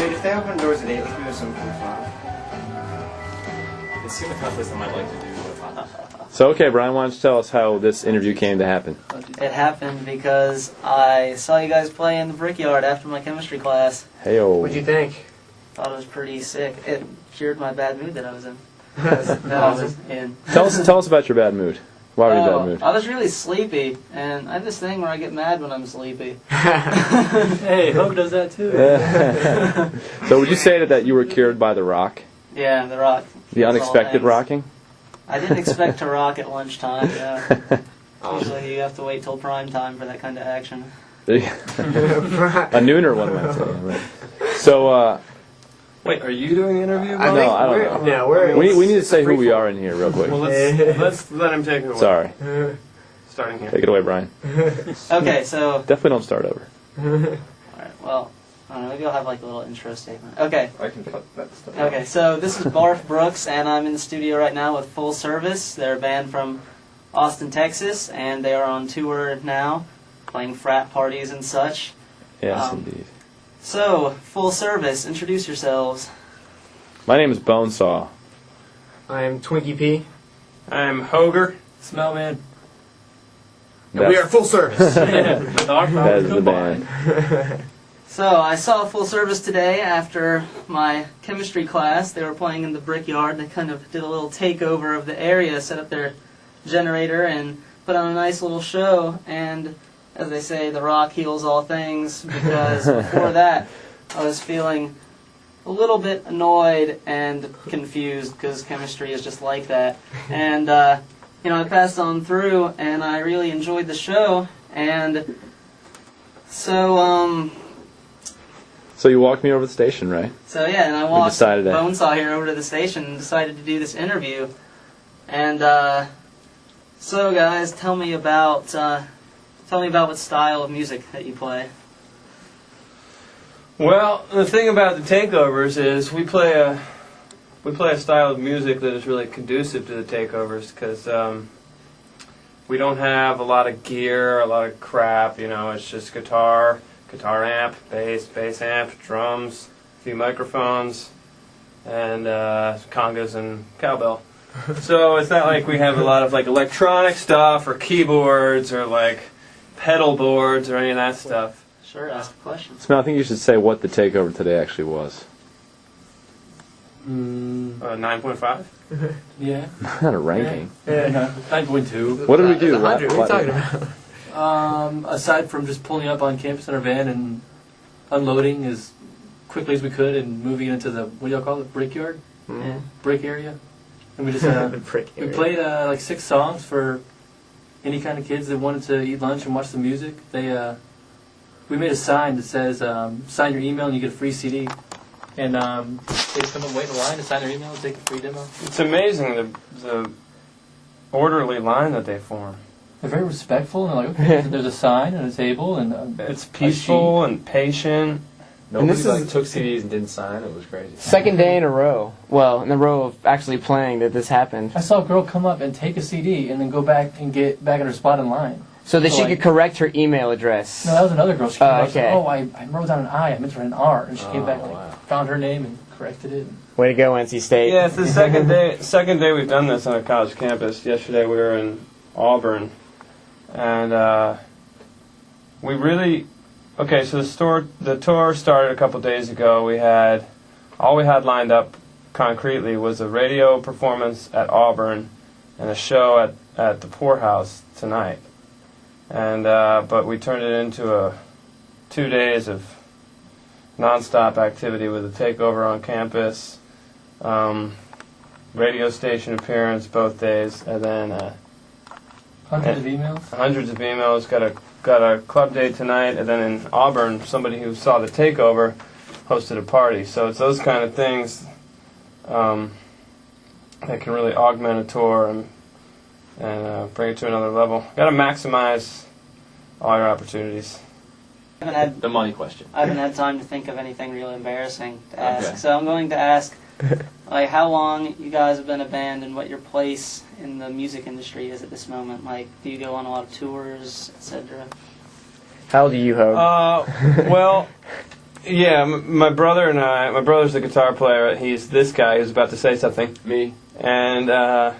Wait, if they open doors at 8, let's do something fun. It seemed the kind of place I might like to do. So, okay, Brian, why don't you tell us how this interview came to happen? It happened because I saw you guys play in the Brickyard after my chemistry class. Hey-o. What'd you think? Thought it was pretty sick. It cured my bad mood that I was in. I was in. Tell us about your bad mood. Why were you in a bad mood? I was really sleepy, and I have this thing where I get mad when I'm sleepy. Hey, Hope does that too. So would you say that you were cured by the rock? Yeah, the rock. The unexpected rocking? I didn't expect to rock at lunchtime, yeah. Usually you have to wait till prime time for that kind of action. A nooner one might say. Right. So, wait, are you doing the interview? I don't know. Yeah, We need to say who we are in here real quick. Well, let's let him take it away. Sorry. Starting here. Take it away, Brian. Okay, so... Definitely don't start over. Alright, well, I don't know, maybe I'll have like a little intro statement. Okay. I can cut that stuff. Okay, so this is Barf Brooks, and I'm in the studio right now with Full Service. They're a band from Austin, Texas, and they are on tour now, playing frat parties and such. Yes, indeed. So, Full Service, introduce yourselves. My name is Bonesaw. I'm Twinkie P. I'm Hoger. Smellman. And we are Full Service. That is the band. So, I saw Full Service today after my chemistry class. They were playing in the Brickyard. They kind of did a little takeover of the area, set up their generator, and put on a nice little show. And, as they say, the rock heals all things, because before that, I was feeling a little bit annoyed and confused, because chemistry is just like that. And, you know, I passed on through, and I really enjoyed the show. And so, So you walked me over to the station, right? So yeah, and I walked decided that. Bonesaw here over to the station and decided to do this interview. And so guys, tell me about what style of music that you play. Well, the thing about the takeovers is we play a style of music that is really conducive to the takeovers, because we don't have a lot of gear, a lot of crap. You know, it's just guitar amp, bass amp, drums, a few microphones, and congas and cowbell. So it's not like we have a lot of like electronic stuff or keyboards or like pedal boards or any of that stuff. Sure, ask a question. Smell, I think you should say what the takeover today actually was. 9.5? Yeah. Not a ranking. Yeah. 9.2. What did we do? 100. What are you talking about? Aside from just pulling up on campus in our van and unloading as quickly as we could and moving it into the, what do y'all call it, brickyard? Yeah. Brick area. And we just we played like 6 songs for any kind of kids that wanted to eat lunch and watch the music. We made a sign that says sign your email and you get a free CD. And they just come and wait in line to sign their email and take a free demo. It's amazing the orderly line that they form. They're very respectful, and they're like, okay, there's a sign and a table, and it's peaceful and patient. Nobody took CDs and didn't sign. It was crazy. Second day in a row. Well, in a row of actually playing that this happened. I saw a girl come up and take a CD and then go back and get back in her spot in line. So that she could correct her email address. No, that was another girl. She came back and okay. said, I wrote down an I meant to write an R. And she came back and found her name and corrected it. Way to go, NC State. Yeah, it's the second day we've done this on a college campus. Yesterday we were in Auburn. And we really... Okay, so the tour started a couple days ago. All we had lined up concretely was a radio performance at Auburn and a show at the Poorhouse tonight. And but we turned it into 2 days of nonstop activity with a takeover on campus, radio station appearance both days, and then hundreds of emails. Hundreds of emails. Got a club day tonight, and then in Auburn, somebody who saw the takeover hosted a party. So it's those kind of things that can really augment a tour and bring it to another level. Got to maximize all your opportunities. I haven't had The money question. I haven't had time to think of anything really embarrassing to ask. Okay. So I'm going to ask, like, how long you guys have been a band and what your place in the music industry is at this moment. Like, do you go on a lot of tours, etc.? How old are you, Hope? Well, Yeah, my brother and I. My brother's the guitar player. He's this guy who's about to say something. Me. And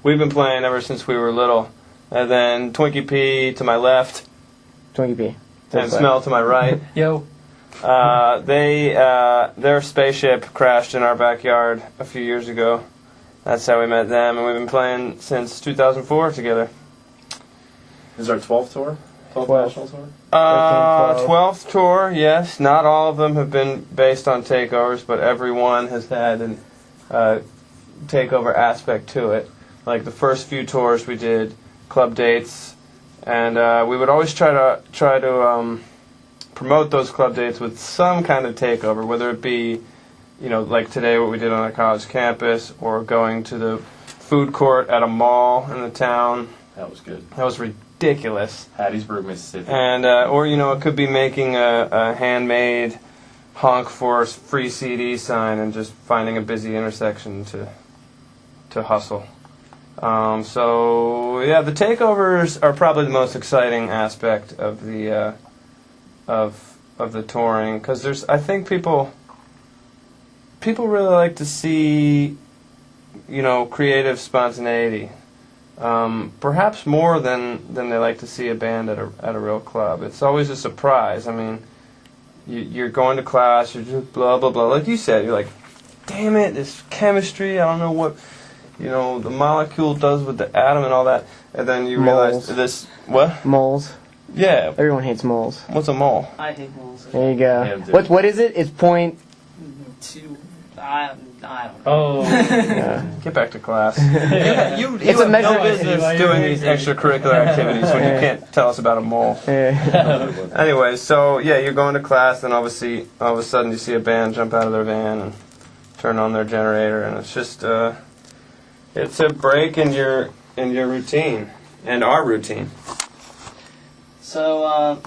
we've been playing ever since we were little. And then Twinkie P to my left. Twinkie P. And Smell to my right. Yo. Their spaceship crashed in our backyard a few years ago. That's how we met them, and we've been playing since 2004 together. This is our 12th tour? 12th 12th. national tour? 12th tour, yes. Not all of them have been based on takeovers, but every one has had a takeover aspect to it. Like the first few tours we did club dates, and we would always try to promote those club dates with some kind of takeover, whether it be, you know, like today what we did on a college campus, or going to the food court at a mall in the town. That was good. That was ridiculous. Hattiesburg, Mississippi. And or you know, it could be making a handmade honk for a free CD sign and just finding a busy intersection to hustle. So yeah, the takeovers are probably the most exciting aspect of the of the touring, because I think people really like to see, you know, creative spontaneity. Perhaps more than they like to see a band at a real club. It's always a surprise. I mean, you're going to class, you're just blah blah blah. Like you said, you're like, damn it, this chemistry. I don't know what, you know, the molecule does with the atom and all that. And then you realize this what? Moles. Yeah. Everyone hates moles. What's a mole? I hate moles. There you go. Yeah, What is it? It's point. I don't know. Oh. Get back to class. You It's a have no measurement. business doing these extracurricular activities when you can't tell us about a mole. Yeah. Anyway, so yeah, you're going to class, and obviously, all of a sudden, you see a band jump out of their van and turn on their generator, and it's just it's a break in your routine and our routine. So,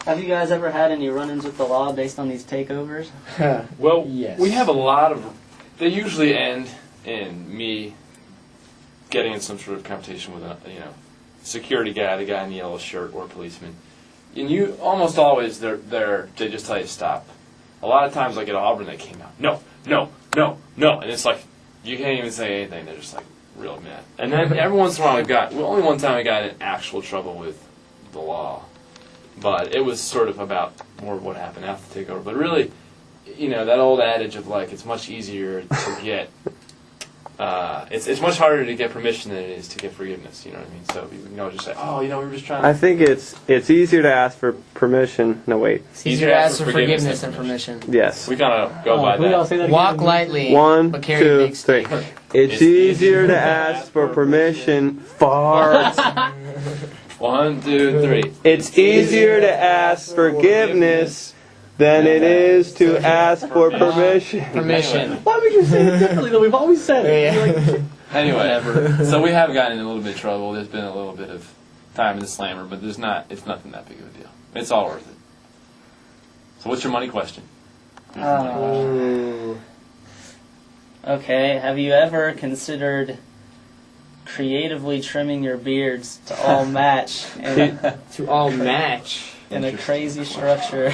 have you guys ever had any run-ins with the law based on these takeovers? Well, Yes. we have a lot of. They usually end in me getting in some sort of competition with a security guy, the guy in the yellow shirt, or a policeman. And you almost always they just tell you to stop. A lot of times, like at Auburn, they came out, no, and it's like you can't even say anything. They're just like real mad. And then every once in a while, only one time we got in actual trouble with the law. But it was sort of about more of what happened after the takeover. But really, you know, that old adage of like it's much easier to get, it's much harder to get permission than it is to get forgiveness. You know what I mean? So you can always just say, oh, you know, we were just trying to. I think it's easier to ask for permission. No, wait. It's easier to ask for forgiveness than permission. Yes. We kind of go by that. Walk lightly, One, but carry a 2, big 3. stick. It's easier to ask for permission. Fart. 1, 2, 3. It's easier to ask forgiveness than it is to ask for permission. Permission. Why would you say it differently though? We've always said it. Yeah. Anyway, so we have gotten in a little bit of trouble. There's been a little bit of time in the slammer, but it's nothing that big of a deal. It's all worth it. So what's your money question? Okay, have you ever considered creatively trimming your beards to all match To all match. in a crazy structure?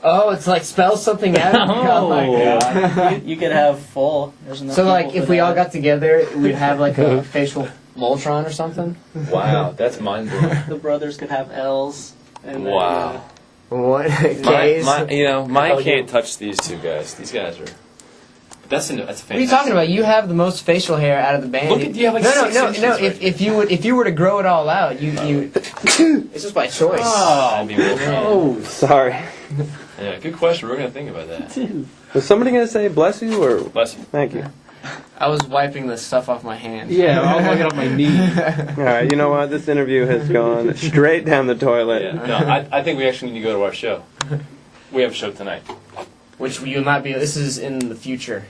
Oh, it's like spell something out. Oh my god. You could have full. There's enough So like, people if for we all that. got together, we'd have like a facial Voltron or something. Wow, that's mind-blowing. The brothers could have L's. And then, Wow. What? Gays? Mine can't touch these two guys. These guys are. That's fantastic. What are you talking about? You have the most facial hair out of the band. Look at you have like no, 6 inches no. right If you were to grow it all out, you it's just by choice. Oh, Oh. Sorry. Yeah, good question. We're gonna think about that. Was somebody going to say bless you or Bless you. thank you? I was wiping the stuff off my hand. Yeah, I'll look it off my knee. All right, you know what? This interview has gone straight down the toilet. Yeah. No, I think we actually need to go to our show. We have a show tonight. Which you might be. This is in the future.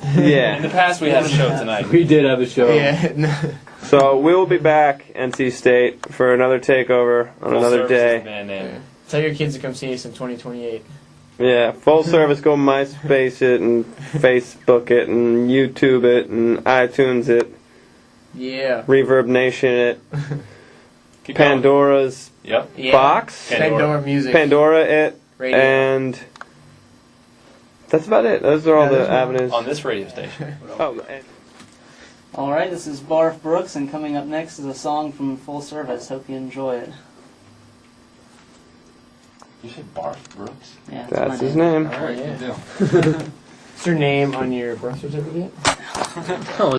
In the Yeah. past, we had a show tonight. We did have a show. Yeah. So we'll be back, NC State, for another takeover on Full another service day. band name. Tell your kids to come see us in 2028. Yeah, full service. Go MySpace it and Facebook it and YouTube it and iTunes it, Yeah. Reverb Nation it, Keep going. Pandora's Yep. Yeah. box, Pandora music. Pandora it, Radio. and That's about it. Those are all the avenues. On this radio station. Oh, and All right, this is Barf Brooks, and coming up next is a song from Full Service. Hope you enjoy it. You say Barf Brooks? Yeah, that's his name. Oh, yeah. Is your name on your birth certificate?